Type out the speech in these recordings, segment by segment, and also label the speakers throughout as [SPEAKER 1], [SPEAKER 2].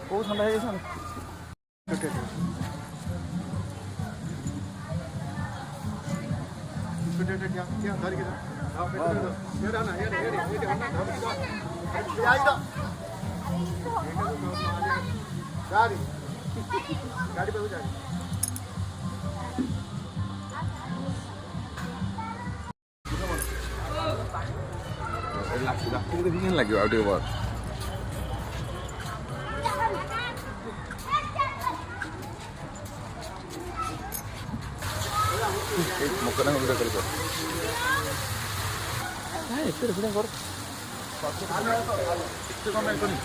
[SPEAKER 1] କୋଉ ଥଣ୍ଡା ହେଇଯାଇଛି ଗାଡ଼ି ପାଖକୁ ଯାଏ ରାତିରେ ଦେଖିକି ଲାଗିବ ଆଉ ଟିକେ ବଡ଼ ମକନା ଭିଡ଼ିଓ କରିବ ଏତେ ଭିଡ଼ିଓ କର ଏତେ କଣ ପାଇଁ କରି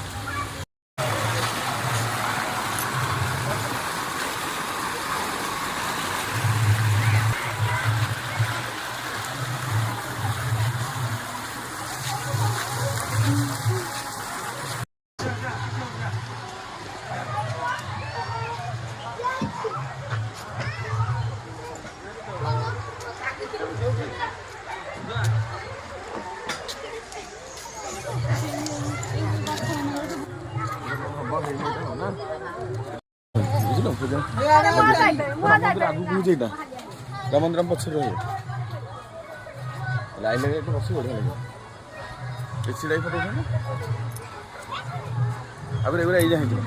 [SPEAKER 1] ମନ୍ଦିର ପଛରେ ରହିବ ଲାଇନ୍ ଲଗେଇ ଏଠି ବସି ବଢ଼ିଆ ଲାଗିବ ଏସିଟା ଫଟୋ ଉଠାଇଲେ ତାପରେ ଏଗୁଡ଼ା ଏଇଯାଏଁ ହେଇଯିବ।